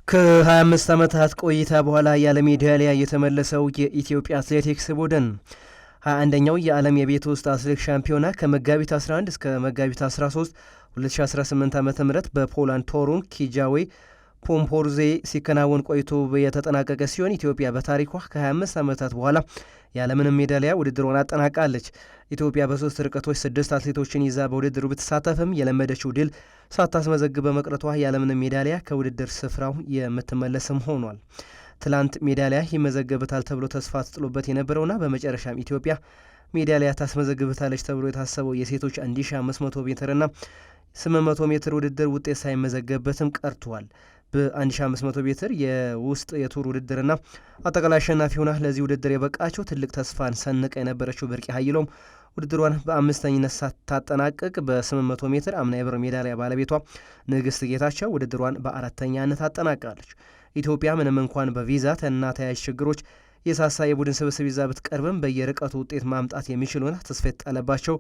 ከ25 ዓመታት ቆይታ በኋላ የዓለም ሜዳሊያ የተመለሰው የኢትዮጵያ አትሌቲክስ ቡድን 21ኛው የዓለም የቤት ውስጥ አትሌቲክስ ሻምፒዮና ከመጋቢት 11 እስከ መጋቢት 13 2018 ዓ.ም በፖላንድ ቶሩን ኪጃዌ ፖምፖርዜ ሲከናወን ቆይቶ የተጠናቀቀ ሲሆን ኢትዮጵያ በታሪኳ ከ25 ዓመታት በኋላ ያለምንም ሜዳሊያ ውድድሯን አጠናቃለች። ኢትዮጵያ በሶስት ርቀቶች 6 አትሌቶችን ይዛ በውድድሩ ብትሳተፍም የለመደችው ድል ሳታስመዘግብ በመቅረቷ ያለምንም ሜዳሊያ ከውድድር ስፍራው የምትመለስም ሆኗል። ትላንት ሜዳሊያ ይመዘገብታል ተብሎ ተስፋ ተጥሎበት የነበረውና በመጨረሻም ኢትዮጵያ ሜዳሊያ ታስመዘግብታለች ተብሎ የታሰበው የሴቶች 1500 ሜትርና 800 ሜትር ውድድር ውጤት ሳይመዘገብበትም ቀርቷል። በ1500 ሜትር የውስጥ የቱር ውድድርና አጠቃላይ አሸናፊ ሆና ለዚህ ውድድር የበቃቸው ትልቅ ተስፋን ሰንቃ የነበረችው ብርቂ ኃይሎም ውድድሯን በአምስተኝነት ሳታጠናቅቅ በ800 ሜትር አምና የብር ሜዳሊያ ባለቤቷ ንግስት ጌታቸው ውድድሯን በአራተኛነት አጠናቃለች። ኢትዮጵያ ምንም እንኳን በቪዛ እና ተያያዥ ችግሮች የሳሳ የቡድን ስብስብ ይዛ ብትቀርብም በየርቀቱ ውጤት ማምጣት የሚችሉና ተስፋ የተጣለባቸው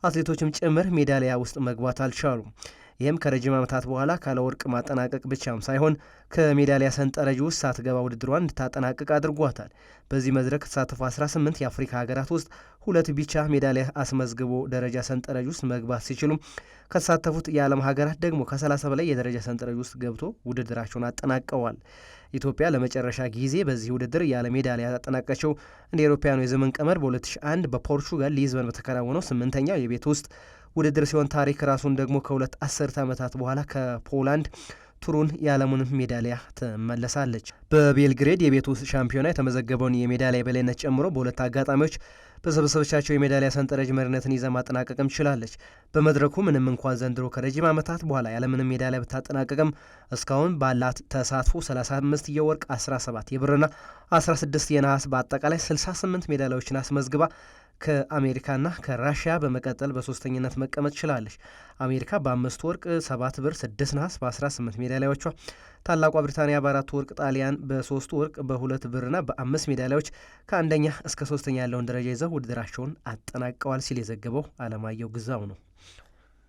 አትሌቶችም ጭምር ሜዳሊያ ውስጥ መግባት አልቻሉም። ይህም ከረጅም ዓመታት በኋላ ካለ ወርቅ ማጠናቀቅ ብቻም ሳይሆን ከሜዳሊያ ሰንጠረዥ ውስጥ ሳትገባ ውድድሯን እንድታጠናቅቅ አድርጓታል። በዚህ መድረክ ተሳትፎ 18 የአፍሪካ ሀገራት ውስጥ 2 ብቻ ሜዳሊያ አስመዝግቦ ደረጃ ሰንጠረዥ ውስጥ መግባት ሲችሉም ከተሳተፉት የዓለም ሀገራት ደግሞ ከ30 በላይ የደረጃ ሰንጠረዥ ውስጥ ገብቶ ውድድራቸውን አጠናቀዋል። ኢትዮጵያ ለመጨረሻ ጊዜ በዚህ ውድድር ያለ ሜዳሊያ ያጠናቀችው እንደ አውሮፓውያኑ የዘመን ቀመር በ2001 በፖርቹጋል ሊዝበን በተከናወነው 8ኛው የቤት ውስጥ ውድድር ሲሆን ታሪክ ራሱን ደግሞ ከ2 አስርተ ዓመታት በኋላ ከፖላንድ ቱሩን የዓለሙን ሜዳሊያ ትመለሳለች። በቤልግሬድ የቤት ውስጥ ሻምፒዮና የተመዘገበውን የሜዳሊያ የበላይነት ጨምሮ በሁለት አጋጣሚዎች በሰበሰበቻቸው የሜዳሊያ ሰንጠረዥ መሪነትን ይዛ ማጠናቀቅም ችላለች። በመድረኩ ምንም እንኳን ዘንድሮ ከረጅም ዓመታት በኋላ ያለምንም ሜዳሊያ ብታጠናቀቅም እስካሁን ባላት ተሳትፎ 35 የወርቅ 17 የብርና 16 የነሐስ በአጠቃላይ 68 ሜዳሊያዎችን አስመዝግባ ከአሜሪካና ከራሽያ በመቀጠል በሶስተኝነት መቀመጥ ችላለች። አሜሪካ በ5 ወርቅ 7 ብር 6 ነሐስ በ18 ሜዳሊያዎቿ፣ ታላቋ ብሪታንያ በ4 ወርቅ፣ ጣሊያን በ3 ወርቅ በ2 ብርና በ5 ሜዳሊያዎች ከአንደኛ እስከ ሶስተኛ ያለውን ደረጃ ይዘው ውድድራቸውን አጠናቀዋል ሲል የዘገበው አለማየሁ ግዛው ነው።